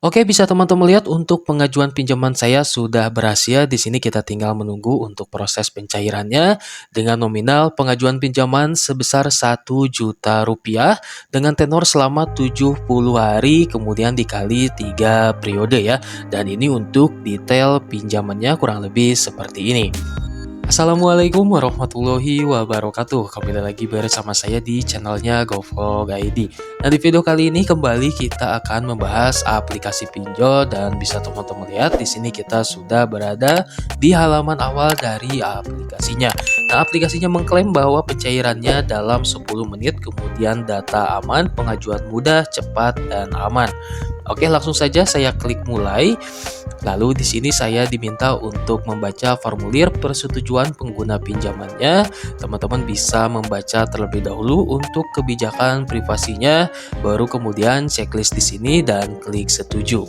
Oke, bisa teman-teman lihat untuk pengajuan pinjaman saya sudah berhasil. Di sini kita tinggal menunggu untuk proses pencairannya dengan nominal pengajuan pinjaman sebesar Rp1.000.000 dengan tenor selama 70 hari kemudian dikali 3 periode ya. Dan ini untuk detail pinjamannya kurang lebih seperti ini. Assalamualaikum warahmatullahi wabarakatuh. Kembali lagi bersama saya di channelnya GoVlog ID. Nah, di video kali ini kembali kita akan membahas aplikasi pinjol dan bisa teman-teman lihat di sini kita sudah berada di halaman awal dari aplikasinya. Nah, aplikasinya mengklaim bahwa pencairannya dalam 10 menit, kemudian data aman, pengajuan mudah, cepat dan aman. Oke, langsung saja saya klik mulai. Lalu di sini saya diminta untuk membaca formulir persetujuan pengguna pinjamannya. Teman-teman bisa membaca terlebih dahulu untuk kebijakan privasinya, baru kemudian checklist di sini dan klik setuju.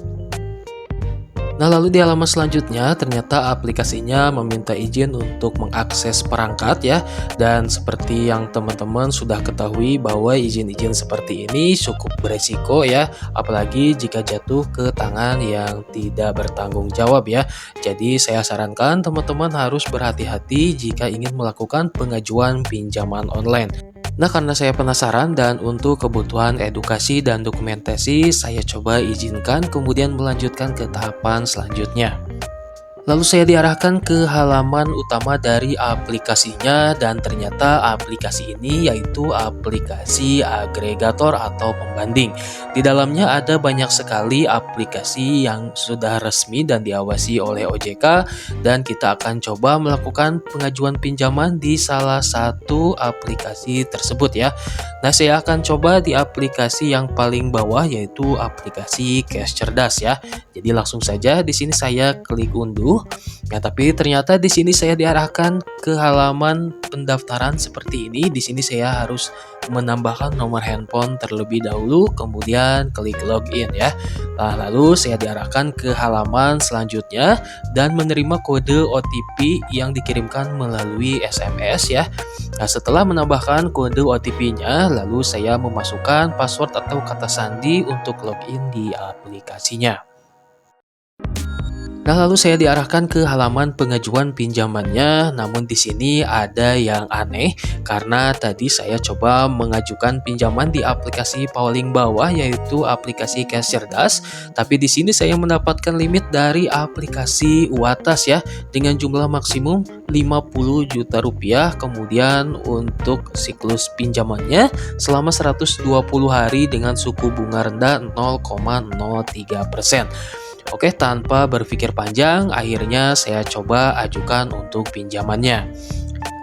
Nah, lalu di halaman selanjutnya ternyata aplikasinya meminta izin untuk mengakses perangkat ya. Dan seperti yang teman-teman sudah ketahui bahwa izin-izin seperti ini cukup beresiko ya, apalagi jika jatuh ke tangan yang tidak bertanggung jawab ya. Jadi saya sarankan teman-teman harus berhati-hati jika ingin melakukan pengajuan pinjaman online. Nah, karena saya penasaran dan untuk kebutuhan edukasi dan dokumentasi, saya coba izinkan kemudian melanjutkan ke tahapan selanjutnya. Lalu saya diarahkan ke halaman utama dari aplikasinya dan ternyata aplikasi ini yaitu aplikasi agregator atau pembanding. Di dalamnya ada banyak sekali aplikasi yang sudah resmi dan diawasi oleh OJK dan kita akan coba melakukan pengajuan pinjaman di salah satu aplikasi tersebut ya. Nah, saya akan coba di aplikasi yang paling bawah yaitu aplikasi Cash Cerdas ya. Jadi langsung saja di sini saya klik unduh. Ya, tapi ternyata di sini saya diarahkan ke halaman pendaftaran seperti ini. Di sini saya harus menambahkan nomor handphone terlebih dahulu, kemudian klik login ya. Nah, lalu saya diarahkan ke halaman selanjutnya dan menerima kode OTP yang dikirimkan melalui SMS ya. Nah, setelah menambahkan kode OTP-nya, lalu saya memasukkan password atau kata sandi untuk login di aplikasinya. Nah, lalu saya diarahkan ke halaman pengajuan pinjamannya, namun di sini ada yang aneh karena tadi saya coba mengajukan pinjaman di aplikasi paling bawah yaitu aplikasi Cash Cerdas, tapi di sini saya mendapatkan limit dari aplikasi Uatas ya dengan jumlah maksimum Rp50 juta, kemudian untuk siklus pinjamannya selama 120 hari dengan suku bunga rendah 0,03%. Oke, tanpa berpikir panjang, akhirnya saya coba ajukan untuk pinjamannya.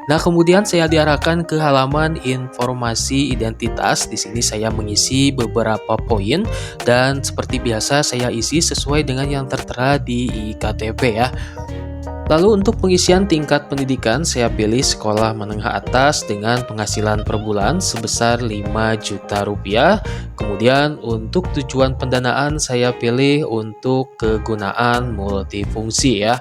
Nah, kemudian saya diarahkan ke halaman informasi identitas. Di sini saya mengisi beberapa poin dan seperti biasa saya isi sesuai dengan yang tertera di iktp ya. Lalu untuk pengisian tingkat pendidikan saya pilih sekolah menengah atas dengan penghasilan per bulan sebesar Rp5 juta. Kemudian untuk tujuan pendanaan saya pilih untuk kegunaan multifungsi ya.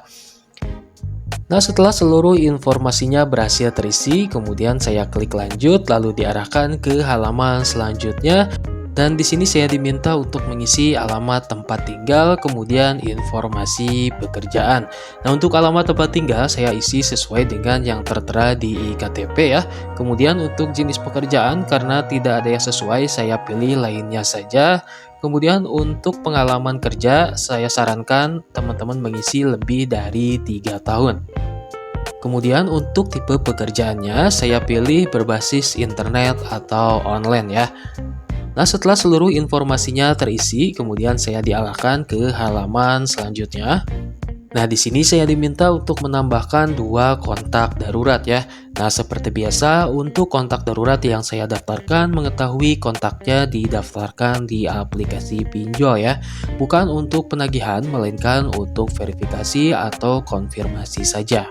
Nah, setelah seluruh informasinya berhasil terisi, kemudian saya klik lanjut lalu diarahkan ke halaman selanjutnya. Dan di sini saya diminta untuk mengisi alamat tempat tinggal, kemudian informasi pekerjaan. Nah, untuk alamat tempat tinggal saya isi sesuai dengan yang tertera di iktp ya. Kemudian untuk jenis pekerjaan karena tidak ada yang sesuai saya pilih lainnya saja. Kemudian untuk pengalaman kerja saya sarankan teman-teman mengisi lebih dari 3 tahun. Kemudian untuk tipe pekerjaannya saya pilih berbasis internet atau online ya. Nah, setelah seluruh informasinya terisi, kemudian saya diarahkan ke halaman selanjutnya. Nah, di sini saya diminta untuk menambahkan 2 kontak darurat ya. Nah, seperti biasa untuk kontak darurat yang saya daftarkan mengetahui kontaknya didaftarkan di aplikasi pinjol ya. Bukan untuk penagihan, melainkan untuk verifikasi atau konfirmasi saja.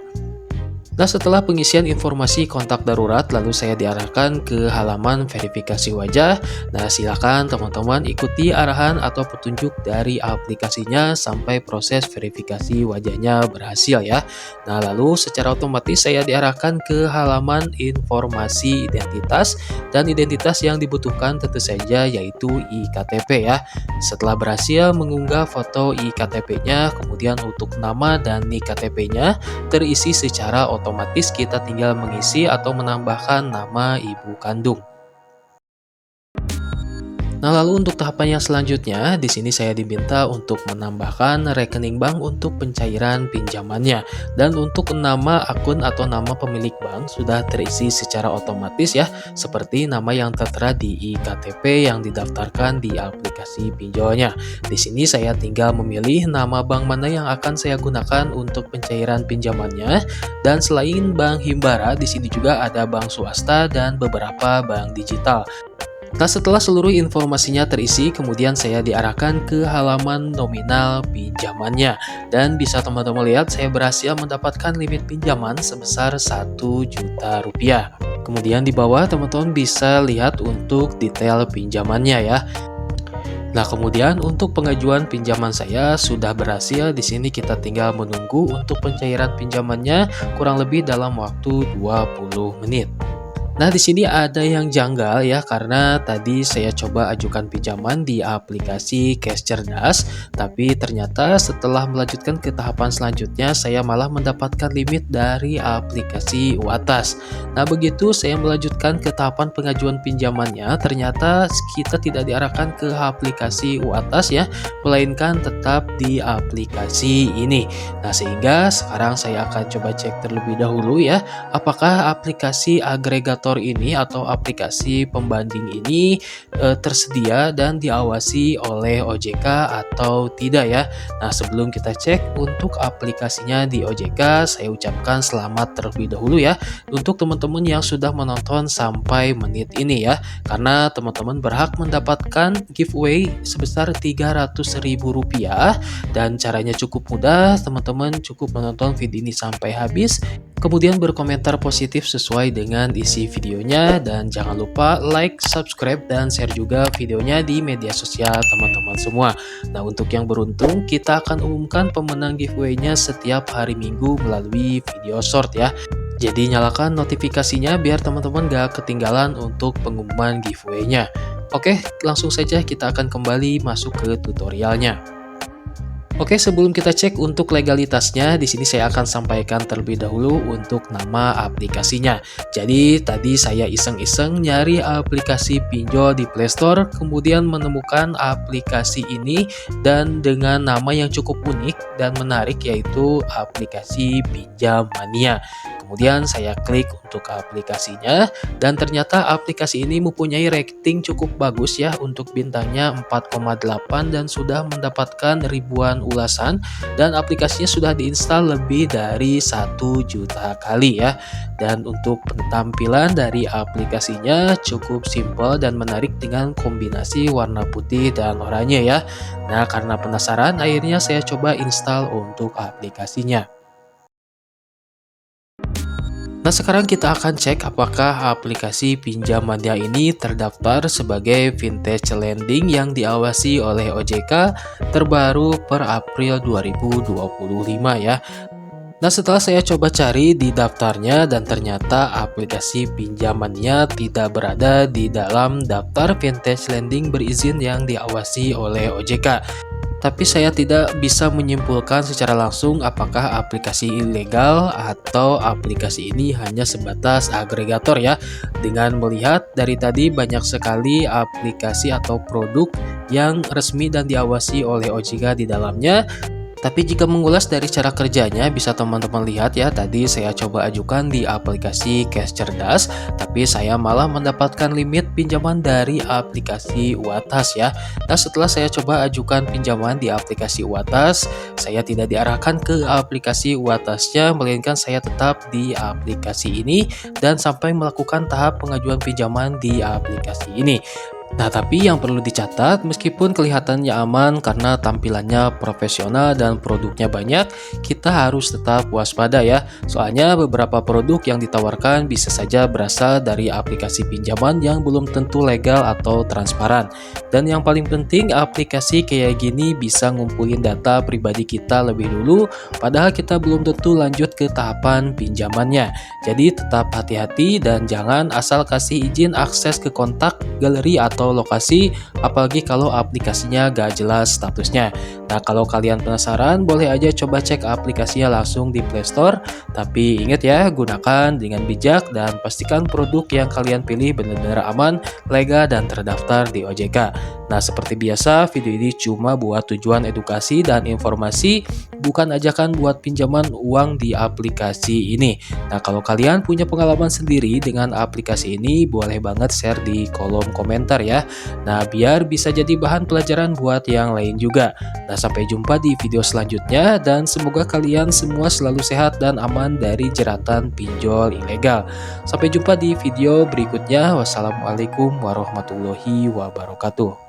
Nah, setelah pengisian informasi kontak darurat, lalu saya diarahkan ke halaman verifikasi wajah. Nah, silakan teman-teman ikuti arahan atau petunjuk dari aplikasinya sampai proses verifikasi wajahnya berhasil ya. Nah, lalu secara otomatis saya diarahkan ke halaman informasi identitas, dan identitas yang dibutuhkan tentu saja yaitu iktp ya. Setelah berhasil mengunggah foto iktp-nya, kemudian untuk nama dan nik KTP-nya terisi secara otomatis, kita tinggal mengisi atau menambahkan nama ibu kandung. Nah, lalu untuk tahapan yang selanjutnya, di sini saya diminta untuk menambahkan rekening bank untuk pencairan pinjamannya. Dan untuk nama akun atau nama pemilik bank sudah terisi secara otomatis ya, seperti nama yang tertera di iktp yang didaftarkan di aplikasi pinjolnya. Di sini saya tinggal memilih nama bank mana yang akan saya gunakan untuk pencairan pinjamannya. Dan selain Bank Himbara, di sini juga ada bank swasta dan beberapa bank digital. Nah, setelah seluruh informasinya terisi, kemudian saya diarahkan ke halaman nominal pinjamannya. Dan bisa teman-teman lihat, saya berhasil mendapatkan limit pinjaman sebesar 1 juta rupiah. Kemudian di bawah teman-teman bisa lihat untuk detail pinjamannya ya. Nah, kemudian untuk pengajuan pinjaman saya sudah berhasil. Di sini kita tinggal menunggu untuk pencairan pinjamannya kurang lebih dalam waktu 20 menit. Nah, di sini ada yang janggal ya, karena tadi saya coba ajukan pinjaman di aplikasi Cash Cerdas, tapi ternyata setelah melanjutkan ke tahapan selanjutnya, saya malah mendapatkan limit dari aplikasi UATAS. Nah, begitu saya melanjutkan ke tahapan pengajuan pinjamannya, ternyata kita tidak diarahkan ke aplikasi UATAS ya, melainkan tetap di aplikasi ini. Nah, sehingga sekarang saya akan coba cek terlebih dahulu ya, apakah aplikasi agregator ini atau aplikasi pembanding ini tersedia dan diawasi oleh OJK atau tidak ya. Nah, sebelum kita cek untuk aplikasinya di OJK, saya ucapkan selamat terlebih dahulu ya untuk teman-teman yang sudah menonton sampai menit ini ya, karena teman-teman berhak mendapatkan giveaway sebesar Rp300.000 dan caranya cukup mudah. Teman-teman cukup menonton video ini sampai habis, kemudian berkomentar positif sesuai dengan isi videonya, dan jangan lupa like, subscribe, dan share juga videonya di media sosial teman-teman semua. Nah, untuk yang beruntung, kita akan umumkan pemenang giveaway-nya setiap hari Minggu melalui video short ya. Jadi nyalakan notifikasinya biar teman-teman gak ketinggalan untuk pengumuman giveaway-nya. Oke, langsung saja kita akan kembali masuk ke tutorialnya. Oke, sebelum kita cek untuk legalitasnya, di sini saya akan sampaikan terlebih dahulu untuk nama aplikasinya. Jadi tadi saya iseng-iseng nyari aplikasi pinjol di Play Store, kemudian menemukan aplikasi ini dan dengan nama yang cukup unik dan menarik, yaitu aplikasi Pinjam Mania. Kemudian saya klik untuk aplikasinya, dan ternyata aplikasi ini mempunyai rating cukup bagus ya, untuk bintangnya 4,8 dan sudah mendapatkan ribuan ulasan, dan aplikasinya sudah diinstal lebih dari 1 juta kali ya. Dan untuk penampilan dari aplikasinya cukup simpel dan menarik dengan kombinasi warna putih dan oranye ya. Nah, karena penasaran, akhirnya saya coba install untuk aplikasinya. Nah, sekarang kita akan cek apakah aplikasi Pinjam Mania ini terdaftar sebagai vintage lending yang diawasi oleh OJK terbaru per April 2025 ya. Nah, setelah saya coba cari di daftarnya, dan ternyata aplikasi Pinjam Mania tidak berada di dalam daftar vintage lending berizin yang diawasi oleh OJK. Tapi saya tidak bisa menyimpulkan secara langsung apakah aplikasi ilegal atau aplikasi ini hanya sebatas agregator ya. Dengan melihat dari tadi banyak sekali aplikasi atau produk yang resmi dan diawasi oleh OJK di dalamnya. Tapi jika mengulas dari cara kerjanya, bisa teman-teman lihat ya, tadi saya coba ajukan di aplikasi Cash Cerdas, tapi saya malah mendapatkan limit pinjaman dari aplikasi UATAS ya. Nah, setelah saya coba ajukan pinjaman di aplikasi UATAS, saya tidak diarahkan ke aplikasi UATASnya, melainkan saya tetap di aplikasi ini dan sampai melakukan tahap pengajuan pinjaman di aplikasi ini. Nah, tapi yang perlu dicatat, meskipun kelihatannya aman karena tampilannya profesional dan produknya banyak, kita harus tetap waspada ya. Soalnya beberapa produk yang ditawarkan bisa saja berasal dari aplikasi pinjaman yang belum tentu legal atau transparan. Dan yang paling penting, aplikasi kayak gini bisa ngumpulin data pribadi kita lebih dulu, padahal kita belum tentu lanjut ke tahapan pinjamannya. Jadi tetap hati-hati dan jangan asal kasih izin akses ke kontak, galeri, atau lokasi, apalagi kalau aplikasinya gak jelas statusnya. Nah, kalau kalian penasaran, boleh aja coba cek aplikasinya langsung di Play Store. Tapi ingat ya, gunakan dengan bijak dan pastikan produk yang kalian pilih benar-benar aman, legal, dan terdaftar di OJK. Nah, seperti biasa, video ini cuma buat tujuan edukasi dan informasi, bukan ajakan buat pinjaman uang di aplikasi ini. Nah, kalau kalian punya pengalaman sendiri dengan aplikasi ini, boleh banget share di kolom komentar ya. Nah, biar bisa jadi bahan pelajaran buat yang lain juga. Nah, sampai jumpa di video selanjutnya dan semoga kalian semua selalu sehat dan aman dari jeratan pinjol ilegal. Sampai jumpa di video berikutnya. Wassalamualaikum warahmatullahi wabarakatuh.